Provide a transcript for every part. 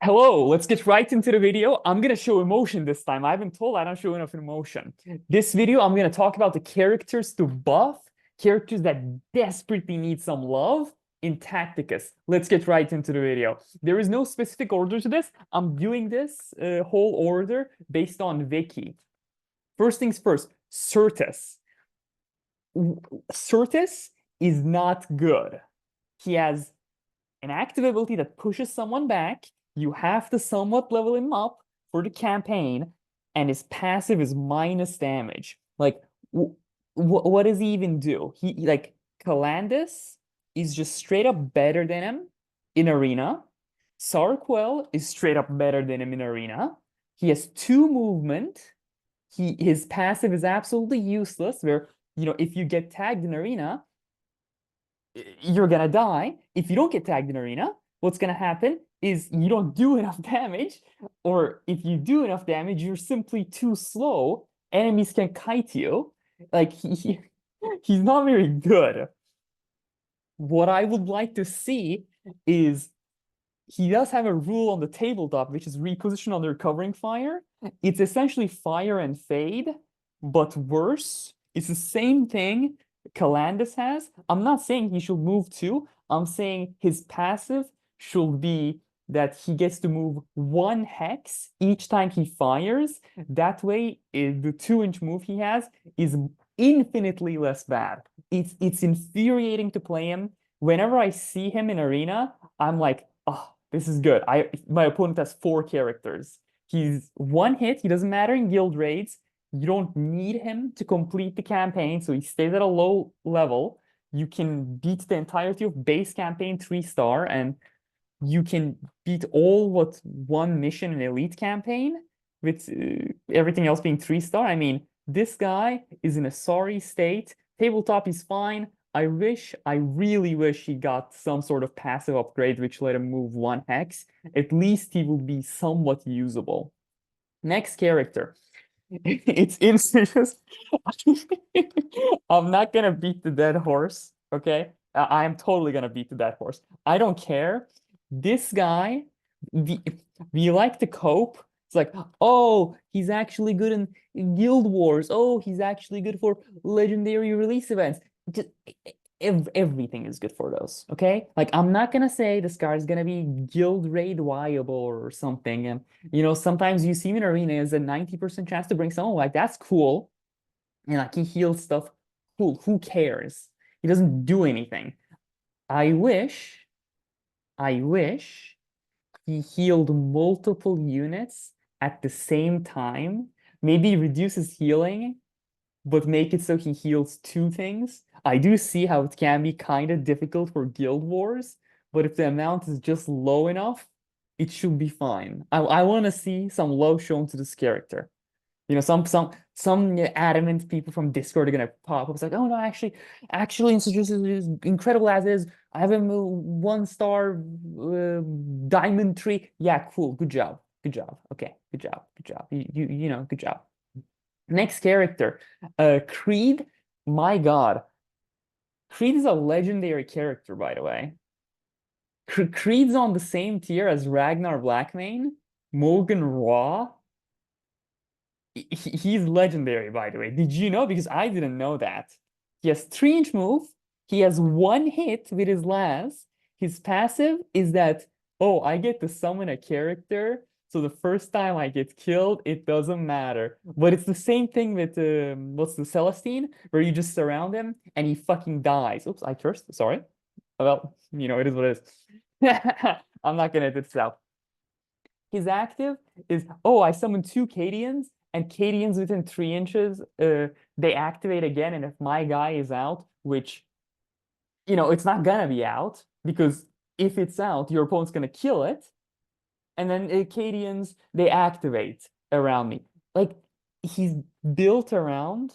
Hello, let's get right into the video. I'm gonna show emotion this time. I've been told I don't show enough emotion. This video, I'm gonna talk about the characters to buff, characters that desperately need some love in Tacticus. Let's get right into the video. There is no specific order to this. I'm doing this whole order based on Wiki. First things first, Certus. Certus is not good. He has an active ability that pushes someone back. You have to somewhat level him up for the campaign, and his passive is minus damage. Like, what does he even do? Like Calandus is just straight up better than him in arena. Sarquel is straight up better than him in arena. He has 2 movement. His passive is absolutely useless. Where if you get tagged in arena, you're gonna die. If you don't get tagged in arena, what's gonna happen is you don't do enough damage, or if you do enough damage, you're simply too slow. Enemies can kite you. Like he's not very good. What I would like to see is he does have a rule on the tabletop, which is reposition under covering fire. It's essentially fire and fade, but worse. It's the same thing Calandus has. I'm not saying he should move too. I'm saying his passive should be that he gets to move 1 hex each time he fires. That way, the 2-inch move he has is infinitely less bad. It's infuriating to play him. Whenever I see him in arena, I'm like, oh, this is good. My opponent has 4 characters. He's 1 hit. He doesn't matter in guild raids. You don't need him to complete the campaign, so he stays at a low level. You can beat the entirety of base campaign 3-star, and you can beat all what 1 mission in elite campaign with everything else being 3-star. I mean, this guy is in a sorry state. Tabletop is fine. I really wish he got some sort of passive upgrade which let him move 1 hex. At least he will be somewhat usable. Next character. It's Incis. I'm not gonna beat the dead horse, okay? I am totally gonna beat the dead horse. I don't care. This guy, we like to cope. It's like, oh, he's actually good in Guild Wars. Oh, he's actually good for legendary release events. Just everything is good for those, okay? Like, I'm not gonna say this guy's gonna be guild raid viable or something. And sometimes you see him in arena as a 90% chance to bring someone, like, that's cool. And like he heals stuff. Cool. Who cares? He doesn't do anything. I wish, I wish he healed multiple units at the same time. Maybe reduce his healing, but make it so he heals 2 things. I do see how it can be kind of difficult for Guild Wars, but if the amount is just low enough, it should be fine. I want to see some love shown to this character. Some adamant people from Discord are gonna pop up. It's like, oh no, actually, Incis is incredible as is. I have him 1-star diamond tree. Yeah, cool. Good job. Good job. Okay, good job. Good job. Good job. Next character, Creed. My God, Creed is a legendary character, by the way. Creed's on the same tier as Ragnar Blackmane, Morgan Raw. He's legendary, by the way. Did you know? Because I didn't know that. He has 3-inch move. He has 1 hit with his last. His passive is that, oh, I get to summon a character. So the first time I get killed, it doesn't matter. But it's the same thing with what's the Celestine, where you just surround him and he fucking dies. Oops, I cursed. Sorry. Well, it is what it is. I'm not gonna edit this out. His active is, oh, I summon 2 Cadians, and Cadians within 3 inches, they activate again. And if my guy is out, which, it's not gonna be out, because if it's out, your opponent's gonna kill it. And then Cadians, they activate around me. Like, he's built around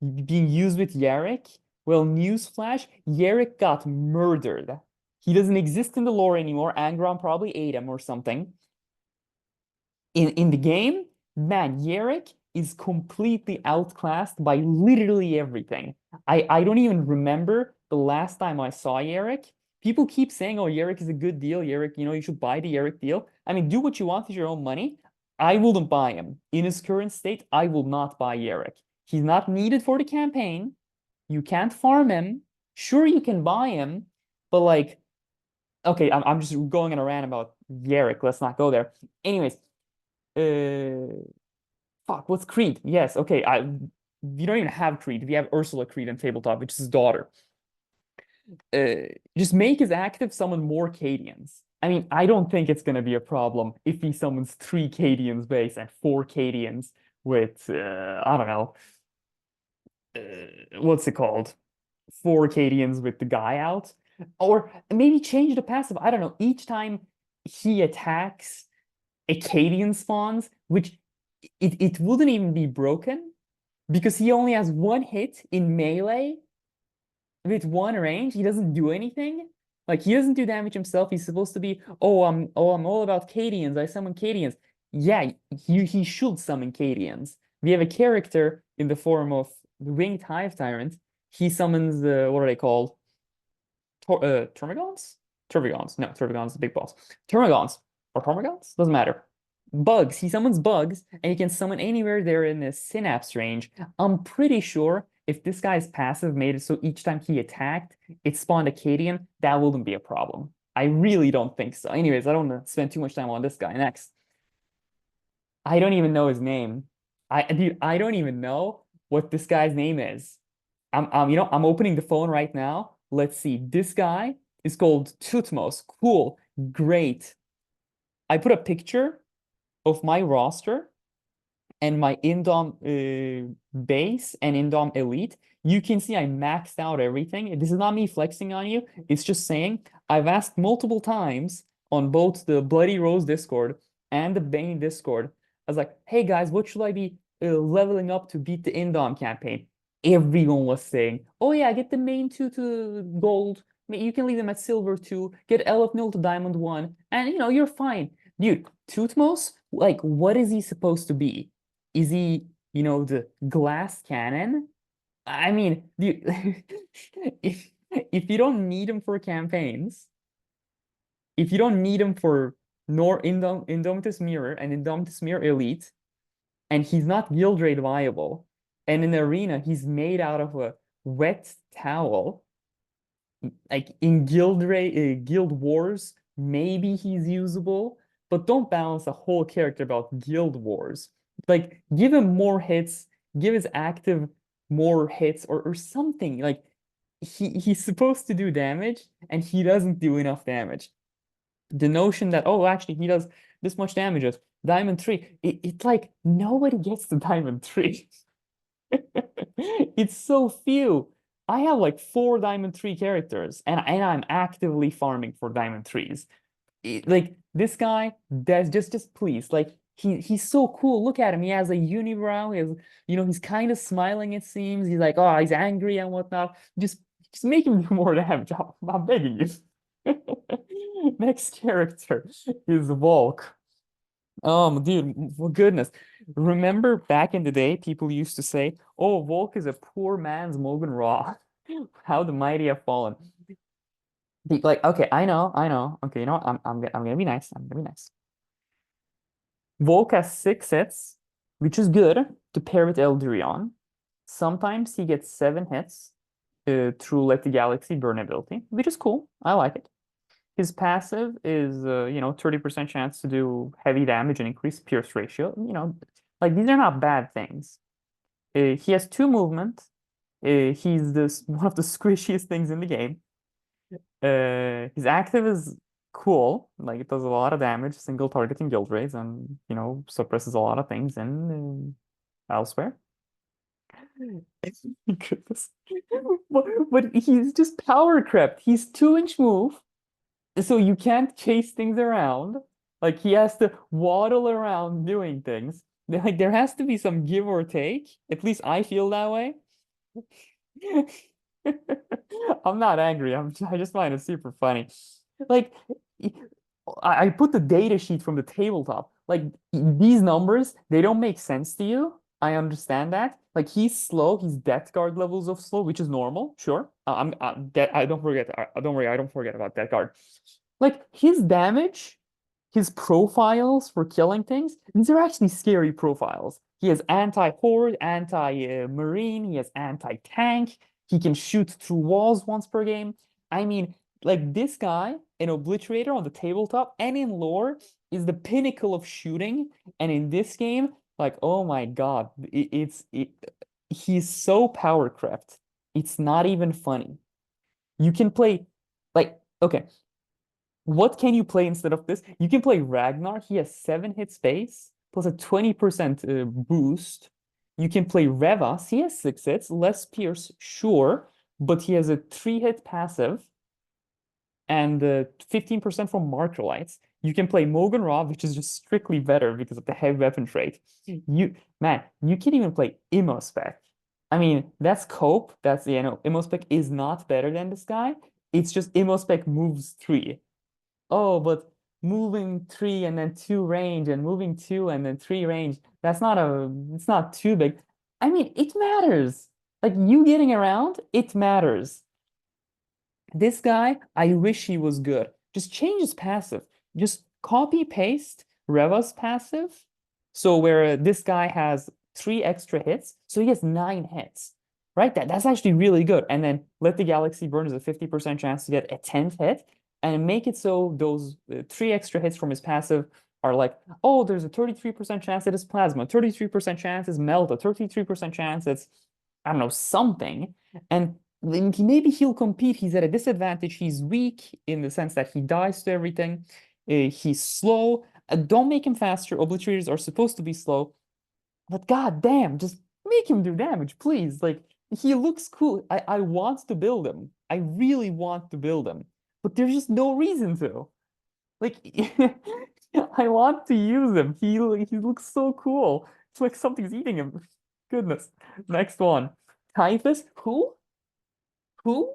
being used with Yarrick. Well, newsflash, Yarrick got murdered. He doesn't exist in the lore anymore. Angron probably ate him or something. In the game, man, Yarrick is completely outclassed by literally everything. I don't even remember the last time I saw Yarrick. People keep saying, "Oh, Yerrick is a good deal. Yerrick, you should buy the Yerrick deal." I mean, do what you want with your own money. I wouldn't buy him in his current state. I will not buy Yerrick. He's not needed for the campaign. You can't farm him. Sure, you can buy him, but like, okay, I'm just going on a rant about Yerrick. Let's not go there. Anyways, uh, fuck, what's Creed? Yes, okay. We don't even have Creed. We have Ursula Creed in tabletop, which is his daughter. Just make his active summon more Cadians. I mean, I don't think it's gonna be a problem if he summons 3 Cadians base and 4 Cadians with I don't know, what's it called? 4 Cadians with the guy out. Or maybe change the passive. I don't know. Each time he attacks, a Cadian spawns, which it wouldn't even be broken because he only has 1 hit in melee with 1 range. He doesn't do anything. Like he doesn't do damage himself. He's supposed to be, I'm all about Cadians. I summon Cadians. Yeah, he should summon Cadians. We have a character in the form of the Winged Hive Tyrant. He summons what are they called? Termagants? Termagants. No, Termagants the big boss. Termagants or Termagants? Doesn't matter. Bugs. He summons bugs, and he can summon anywhere they're in the synapse range. I'm pretty sure if this guy's passive made it so each time he attacked, it spawned a Cadian, that wouldn't be a problem. I really don't think so. Anyways, I don't want to spend too much time on this guy. Next. I don't even know his name. Dude, I don't even know what this guy's name is. I'm opening the phone right now. Let's see. This guy is called Tutmos. Cool. Great. I put a picture of my roster and my Indom base and Indom Elite. You can see I maxed out everything. This is not me flexing on you. It's just saying I've asked multiple times on both the Bloody Rose Discord and the Bane Discord. I was like, hey guys, what should I be leveling up to beat the Indom campaign? Everyone was saying, oh yeah, get the main 2 to gold. You can leave them at silver 2, get Elf Nil to diamond 1, and you're fine. Dude, Tutmos, like, what is he supposed to be? Is he, the glass cannon? I mean, dude, if you don't need him for campaigns, if you don't need him for nor Indomitus Mirror and Indomitus Mirror Elite, and he's not guild rate viable, and in the arena he's made out of a wet towel, like in guild wars, maybe he's usable, but don't balance the whole character about guild wars. Like give him more hits, give his active more hits or something. Like he's supposed to do damage and he doesn't do enough damage. The notion that, oh, actually he does this much damage as Diamond 3, it's like nobody gets to Diamond 3. It's so few. I have like 4 Diamond 3 characters, and I'm actively farming for Diamond 3s. Like this guy, that's just please, like he's so cool. Look at him. He has a unibrow. He has, he's kind of smiling. It seems he's like, oh, he's angry and whatnot. Just make him do more damage. I'm begging you. Next character is Volk. Dude, for goodness. Remember back in the day, people used to say, oh, Volk is a poor man's Morgan Raw. How the mighty have fallen. Like, okay, I know. Okay, you know what? I'm gonna be nice. I'm gonna be nice. Volk has 6 hits, which is good to pair with Eldurion. Sometimes he gets 7 hits through Let the Galaxy Burn ability, which is cool. I like it. His passive is, 30% chance to do heavy damage and increase pierce ratio. Like these are not bad things. He has 2 movement. He's one of the squishiest things in the game. His active is cool. Like it does a lot of damage, single targeting guild raids, and suppresses a lot of things in elsewhere. Goodness. But he's just Powercrept. He's 2-inch move. So you can't chase things around. Like he has to waddle around doing things. Like there has to be some give or take. At least I feel that way. I'm not angry. I just find it super funny. Like I put the data sheet from the tabletop. Like these numbers, they don't make sense to you. I understand that. Like he's slow, he's death guard levels of slow, which is normal, sure. I don't forget. Don't worry, I don't forget about death guard. Like his damage, his profiles for killing things, these are actually scary profiles. He has anti-horde, anti-marine, he has anti-tank, he can shoot through walls once per game. I mean, like this guy, an obliterator on the tabletop and in lore, is the pinnacle of shooting. And in this game, like, oh my God, he's so power crept. It's not even funny. You can play like okay, what can you play instead of this? You can play Ragnar. He has 7 hit space plus a 20% boost. You can play Revas. He has 6 hits, less Pierce, sure, but he has a 3 hit passive and 15% from Marker Lights. You can play Mogan Ra, which is just strictly better because of the heavy weapon trait. You can even play Immospec. I mean, that's cope. That's, Immospec is not better than this guy. It's just Immospec moves 3. Oh, but moving 3 and then 2 range and moving 2 and then 3 range, it's not too big. I mean, it matters. Like you getting around, it matters. This guy, I wish he was good. Just change his passive. Just copy paste Reva's passive. So where this guy has 3 extra hits, so he has 9 hits, right? That's actually really good. And then let the galaxy burn is a 50% chance to get a 10th hit, and make it so those 3 extra hits from his passive are like, oh, there's a 33% chance it is plasma, 33% chance it's melt, a 33% chance it's, I don't know, something. And maybe he'll compete. He's at a disadvantage. He's weak in the sense that he dies to everything. He's slow. Don't make him faster. Obliterators are supposed to be slow. But god damn, just make him do damage, please. Like, he looks cool. I want to build him. I really want to build him. But there's just no reason to. Like, I want to use him. He looks so cool. It's like something's eating him. Goodness. Next one. Typhus? Who? Who?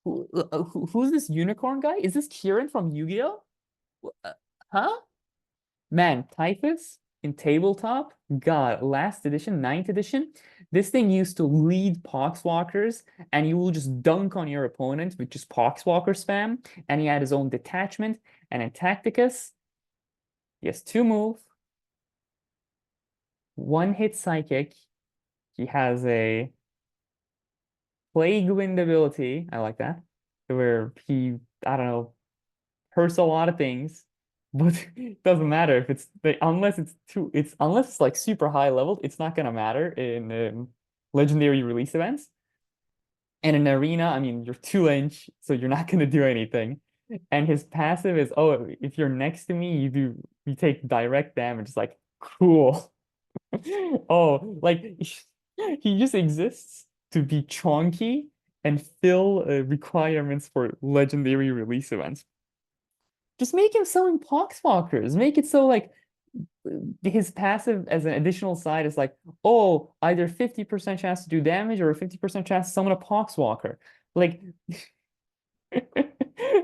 Who's this unicorn guy? Is this Kieran from Yu-Gi-Oh? Uh, Huh? Man, Typhus in tabletop, God, last edition, ninth edition, this thing used to lead Poxwalkers, and you will just dunk on your opponent with just Poxwalker spam, and he had his own detachment, and in Tacticus, he has 2 move, 1 hit psychic, he has a Plague Wind ability, I like that, where he, I don't know, hurts a lot of things, but it doesn't matter if unless it's like super high leveled, it's not gonna matter in legendary release events. And in arena, I mean, you're 2 inch, so you're not gonna do anything. And his passive is, oh, if you're next to me, you take direct damage. It's like cool. Oh, like he just exists to be chonky and fill requirements for legendary release events. Just make him so in Poxwalkers. Make it so like his passive as an additional side is like, oh, either 50% chance to do damage or a 50% chance to summon a Poxwalker. Like,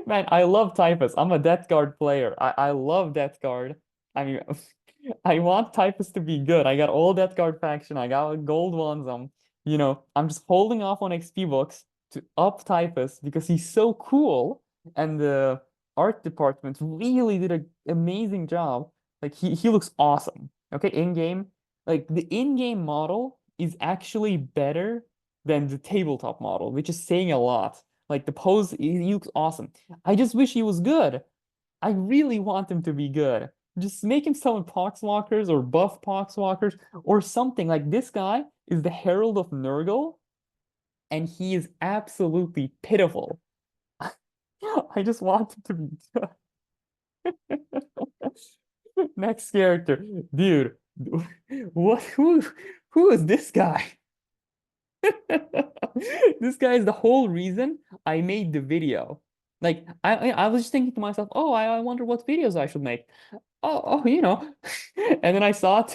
man, I love Typhus. I'm a Death Guard player. I love Death Guard. I mean, I want Typhus to be good. I got all Death Guard faction. I got gold ones. I'm just holding off on XP books to up Typhus because he's so cool. And the art department really did an amazing job. Like he looks awesome. Okay, in-game. Like the in-game model is actually better than the tabletop model, which is saying a lot. Like the pose, he looks awesome. I just wish he was good. I really want him to be good. Just make him summon Poxwalkers or buff Poxwalkers or something. Like this guy is the Herald of Nurgle, and he is absolutely pitiful. I just want him to be good. Next character. Dude, what who is this guy? This guy is the whole reason I made the video. Like I was just thinking to myself, oh, I wonder what videos I should make. Oh. And then I saw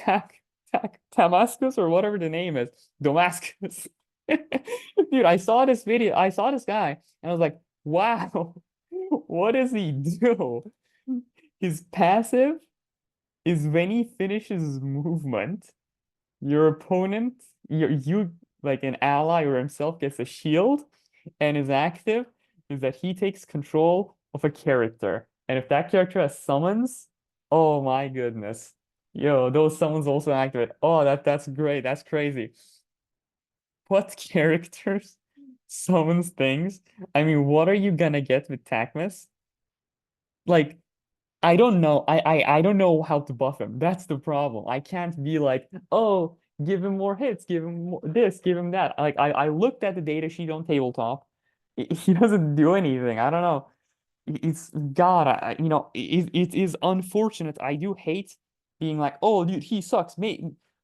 Damascus or whatever the name is. Damascus. Dude, I saw this video, I saw this guy, and I was like, wow, what does he do? His passive is when he finishes movement. Your opponent, you like an ally or himself gets a shield, and his active is that he takes control of a character. And if that character has summons, oh my goodness. Yo, those summons also activate. Oh, that's great. That's crazy. What characters summons things? I mean, what are you gonna get with Tacmus? Like, I don't know. I don't know how to buff him. That's the problem. I can't be like, oh, give him more hits, give him more this, give him that. Like I looked at the data sheet on tabletop. He doesn't do anything. I don't know. It's God, it is unfortunate. I do hate being like, oh, dude, he sucks.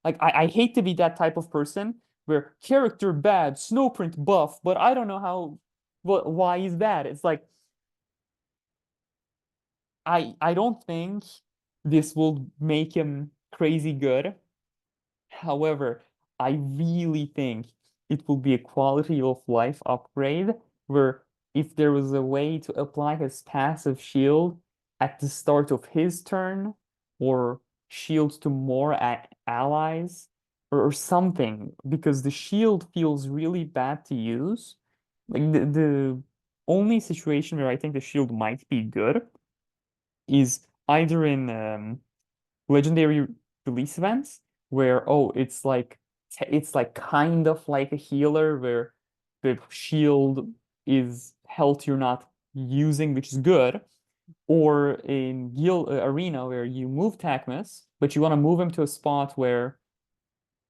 Like I hate to be that type of person where character bad, snowprint buff, but I don't know why he's bad. It's like I don't think this will make him crazy good. However, I really think it will be a quality of life upgrade where if there was a way to apply his passive shield at the start of his turn or shield to more allies or something, because the shield feels really bad to use. Like the only situation where I think the shield might be good is either in legendary release events where it's like kind of like a healer where the shield is health you're not using, which is good, or in guild arena where you move Tacmus, but you want to move him to a spot where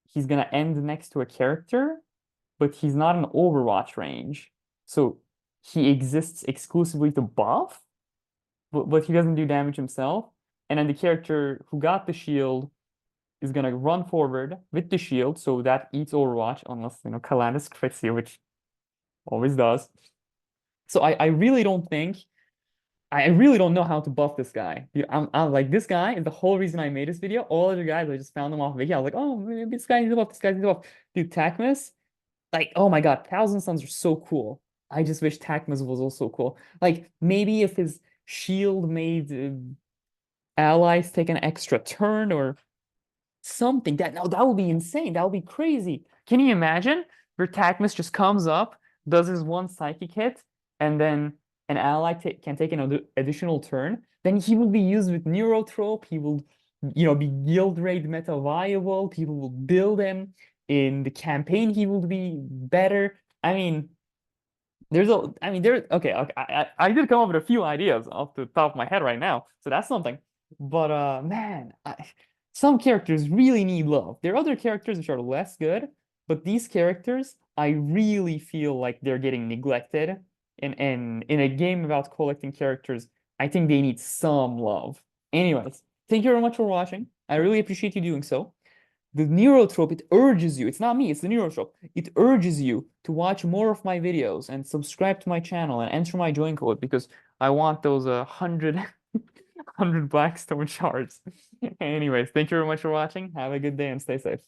he's gonna end next to a character, but he's not in Overwatch range, so he exists exclusively to buff but he doesn't do damage himself. And then the character who got the shield is gonna run forward with the shield, so that eats Overwatch, unless Calandus crits you, which always does. So I really don't know how to buff this guy. Dude, I'm like this guy is the whole reason I made this video. All other guys, I just found them off Wiki. I was like, oh, maybe this guy needs a buff. This guy needs a buff. Dude, Tacmus, like, oh my God, Thousand Suns are so cool. I just wish Tacmus was also cool. Like maybe if his shield made allies take an extra turn or something. That would be insane. That would be crazy. Can you imagine? Vertacmus just comes up, does his one psychic hit, and then an ally can take an additional turn. Then he will be used with Neurotrope. He will, be guild raid meta viable. People will build him. In the campaign, he will be better. I mean, okay, I did come up with a few ideas off the top of my head right now, so that's something. But man, some characters really need love. There are other characters which are less good, but these characters, I really feel like they're getting neglected. And in a game about collecting characters, I think they need some love. Anyways, thank you very much for watching. I really appreciate you doing so. The neurotrope, it urges you, it's not me, it's the neurotrope. It urges you to watch more of my videos and subscribe to my channel and enter my join code because I want those 100 Blackstone shards. Anyways, thank you very much for watching. Have a good day and stay safe.